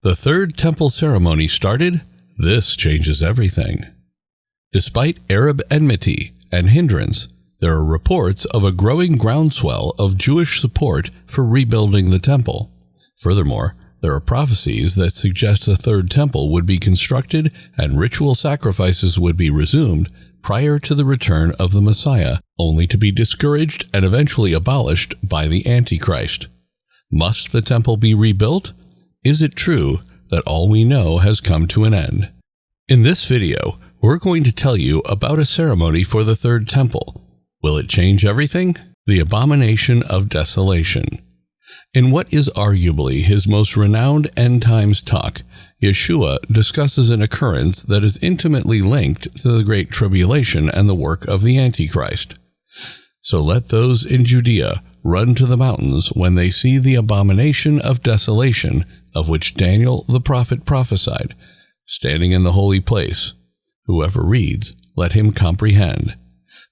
The Third Temple ceremony started. This changes everything. Despite Arab enmity and hindrance, there are reports of a growing groundswell of Jewish support for rebuilding the temple. Furthermore, there are prophecies that suggest the Third Temple would be constructed and ritual sacrifices would be resumed prior to the return of the Messiah, only to be discouraged and eventually abolished by the Antichrist. Must the temple be rebuilt? Is it true that all we know has come to an end? In this video, we're going to tell you about a ceremony for the Third Temple. Will it change everything? The abomination of desolation. In what is arguably his most renowned end times talk, Yeshua discusses an occurrence that is intimately linked to the Great Tribulation and the work of the Antichrist. So let those in Judea run to the mountains when they see the abomination of desolation of which Daniel the prophet prophesied, standing in the holy place. Whoever reads, let him comprehend.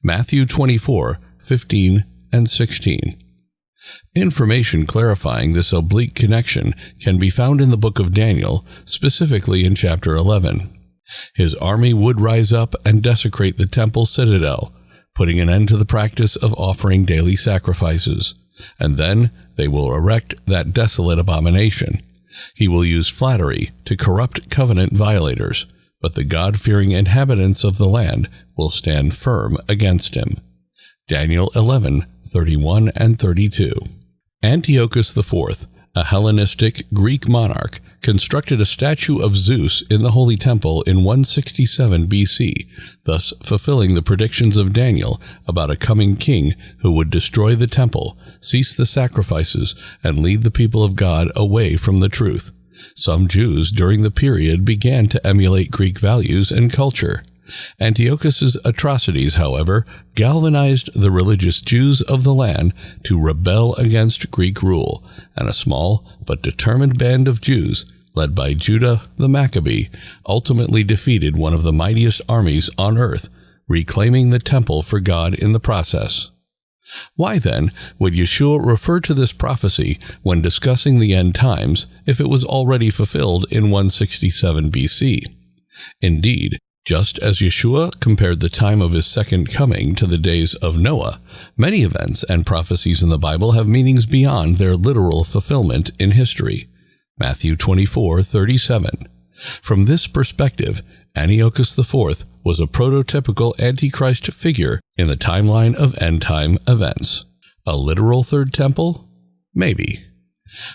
Matthew 24:15 and 16. Information clarifying this oblique connection can be found in the book of Daniel, specifically in chapter 11. His army would rise up and desecrate the temple citadel, putting an end to the practice of offering daily sacrifices, and then they will erect that desolate abomination. He will use flattery to corrupt covenant violators, but the God-fearing inhabitants of the land will stand firm against him. Daniel 11:31 and 32. Antiochus IV, a Hellenistic Greek monarch, constructed a statue of Zeus in the Holy Temple in 167 BC, thus fulfilling the predictions of Daniel about a coming king who would destroy the temple, cease the sacrifices, and lead the people of God away from the truth. Some Jews during the period began to emulate Greek values and culture. Antiochus's atrocities, however, galvanized the religious Jews of the land to rebel against Greek rule, and a small but determined band of Jews, led by Judah the Maccabee, ultimately defeated one of the mightiest armies on earth, reclaiming the temple for God in the process. Why then would Yeshua refer to this prophecy when discussing the end times if it was already fulfilled in 167 BC? Indeed, just as Yeshua compared the time of his second coming to the days of Noah, many events and prophecies in the Bible have meanings beyond their literal fulfillment in history. Matthew 24:37. From this perspective, Antiochus IV was a prototypical Antichrist figure in the timeline of end-time events. A literal Third Temple? Maybe.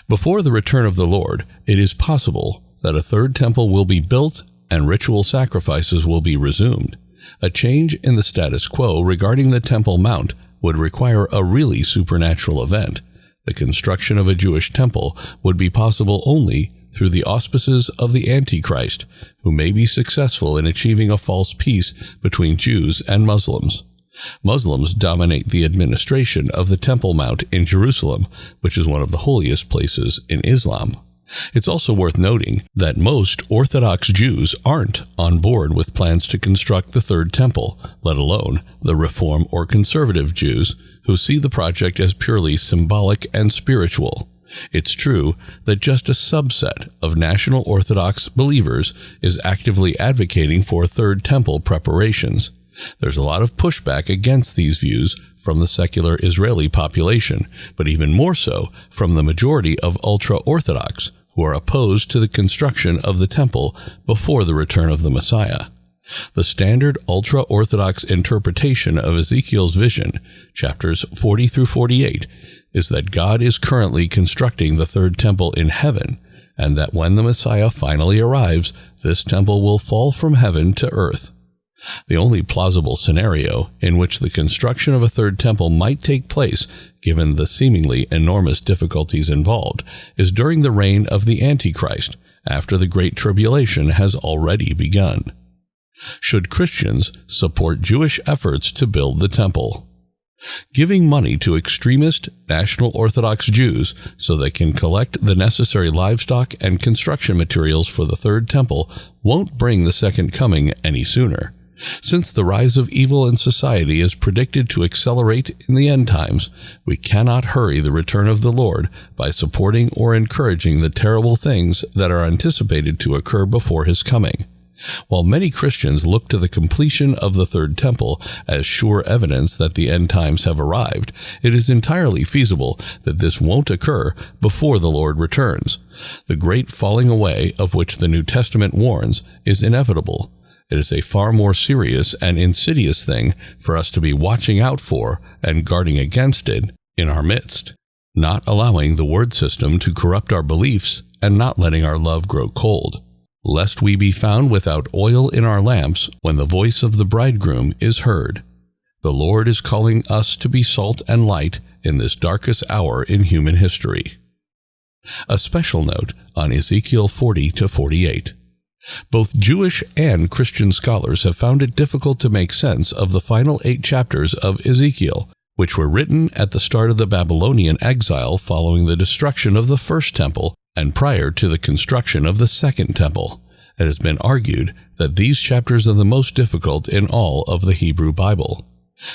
Before the return of the Lord, it is possible that a Third Temple will be built and ritual sacrifices will be resumed. A change in the status quo regarding the Temple Mount would require a really supernatural event. The construction of a Jewish temple would be possible only through the auspices of the Antichrist, who may be successful in achieving a false peace between Jews and Muslims. Muslims dominate the administration of the Temple Mount in Jerusalem, which is one of the holiest places in Islam. It's also worth noting that most Orthodox Jews aren't on board with plans to construct the Third Temple, let alone the Reform or Conservative Jews, who see the project as purely symbolic and spiritual. It's true that just a subset of National Orthodox believers is actively advocating for Third Temple preparations. There's a lot of pushback against these views from the secular Israeli population, but even more so from the majority of ultra-Orthodox, who are opposed to the construction of the temple before the return of the Messiah. The standard ultra-Orthodox interpretation of Ezekiel's vision, chapters 40 through 48, is that God is currently constructing the Third Temple in heaven, and that when the Messiah finally arrives, this temple will fall from heaven to earth. The only plausible scenario in which the construction of a Third Temple might take place, given the seemingly enormous difficulties involved, is during the reign of the Antichrist, after the Great Tribulation has already begun. Should Christians support Jewish efforts to build the temple? Giving money to extremist National Orthodox Jews so they can collect the necessary livestock and construction materials for the Third Temple won't bring the Second Coming any sooner. Since the rise of evil in society is predicted to accelerate in the end times, we cannot hurry the return of the Lord by supporting or encouraging the terrible things that are anticipated to occur before his coming. While many Christians look to the completion of the third temple as sure evidence that the end times have arrived, it is entirely feasible that this won't occur before the Lord returns. The great falling away of which the New Testament warns is inevitable. It is a far more serious and insidious thing for us to be watching out for and guarding against it in our midst, not allowing the word system to corrupt our beliefs and not letting our love grow cold, lest we be found without oil in our lamps when the voice of the bridegroom is heard. The Lord is calling us to be salt and light in this darkest hour in human history. A special note on Ezekiel 40-48. Both Jewish and Christian scholars have found it difficult to make sense of the final 8 chapters of Ezekiel, which were written at the start of the Babylonian exile following the destruction of the first temple and prior to the construction of the second temple. It has been argued that these chapters are the most difficult in all of the Hebrew Bible.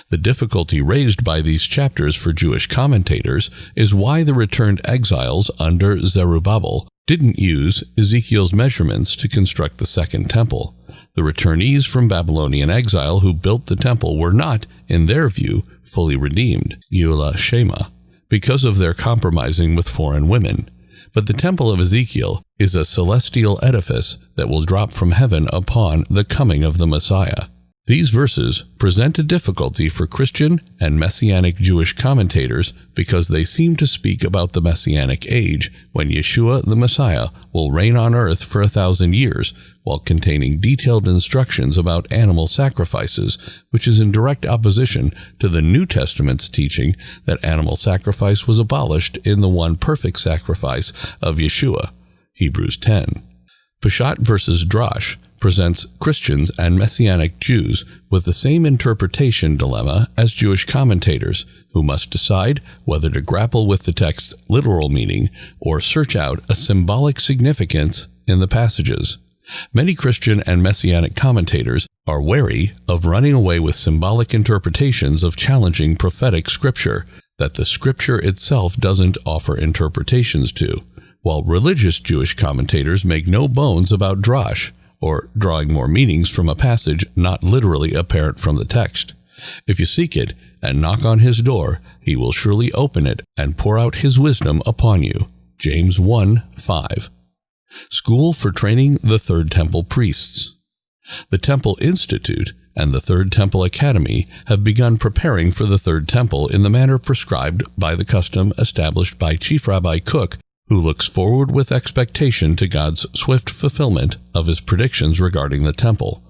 The difficulty raised by these chapters for Jewish commentators is why the returned exiles under Zerubbabel didn't use Ezekiel's measurements to construct the second temple. The returnees from Babylonian exile who built the temple were not, in their view, fully redeemed, Geula Shema, because of their compromising with foreign women. But the temple of Ezekiel is a celestial edifice that will drop from heaven upon the coming of the Messiah. These verses present a difficulty for Christian and Messianic Jewish commentators because they seem to speak about the Messianic age when Yeshua the Messiah will reign on earth for 1,000 years, while containing detailed instructions about animal sacrifices, which is in direct opposition to the New Testament's teaching that animal sacrifice was abolished in the one perfect sacrifice of Yeshua, Hebrews 10. Peshat versus Drash presents Christians and Messianic Jews with the same interpretation dilemma as Jewish commentators, who must decide whether to grapple with the text's literal meaning or search out a symbolic significance in the passages. Many Christian and Messianic commentators are wary of running away with symbolic interpretations of challenging prophetic scripture that the scripture itself doesn't offer interpretations to, while religious Jewish commentators make no bones about drash, or drawing more meanings from a passage not literally apparent from the text. If you seek it and knock on his door, he will surely open it and pour out his wisdom upon you. James 1:5. School for Training the Third Temple Priests. The Temple Institute and the Third Temple Academy have begun preparing for the Third Temple in the manner prescribed by the custom established by Chief Rabbi Cook, who looks forward with expectation to God's swift fulfillment of his predictions regarding the temple.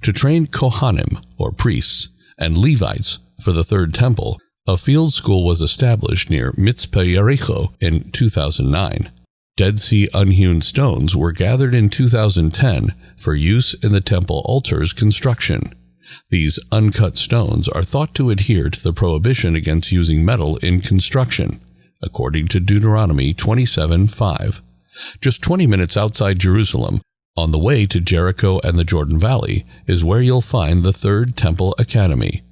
To train Kohanim, or priests, and Levites for the Third Temple, a field school was established near Mitzpeh Yericho in 2009. Dead Sea unhewn stones were gathered in 2010 for use in the temple altar's construction. These uncut stones are thought to adhere to the prohibition against using metal in construction, according to Deuteronomy 27:5. Just 20 minutes outside Jerusalem, on the way to Jericho and the Jordan Valley, is where you'll find the Third Temple Academy.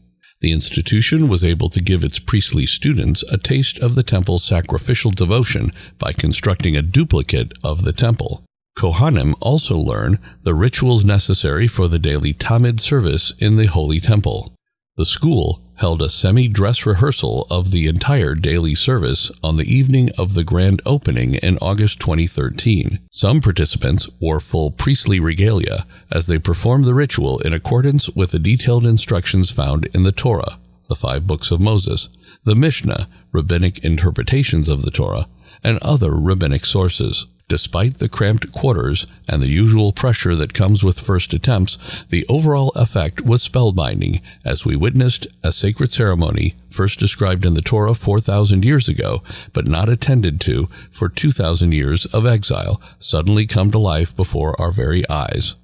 The institution was able to give its priestly students a taste of the temple's sacrificial devotion by constructing a duplicate of the temple. Kohanim also learn the rituals necessary for the daily Tamid service in the Holy Temple. The school held a semi-dress rehearsal of the entire daily service on the evening of the grand opening in August 2013. Some participants wore full priestly regalia as they performed the ritual in accordance with the detailed instructions found in the Torah, the 5 books of Moses, the Mishnah, rabbinic interpretations of the Torah, and other rabbinic sources. Despite the cramped quarters and the usual pressure that comes with first attempts, the overall effect was spellbinding as we witnessed a sacred ceremony first described in the Torah 4,000 years ago, but not attended to for 2,000 years of exile, suddenly come to life before our very eyes.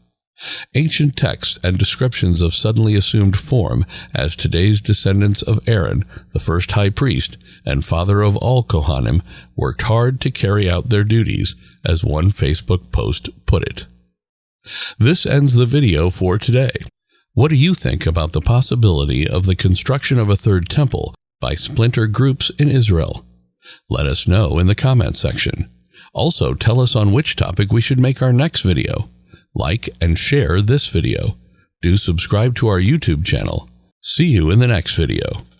Ancient texts and descriptions of suddenly assumed form as today's descendants of Aaron, the first high priest and father of all Kohanim, worked hard to carry out their duties, as one Facebook post put it. This ends the video for today. What do you think about the possibility of the construction of a third temple by splinter groups in Israel? Let us know in the comments section. Also, tell us on which topic we should make our next video. Like and share this video. Do subscribe to our YouTube channel. See you in the next video.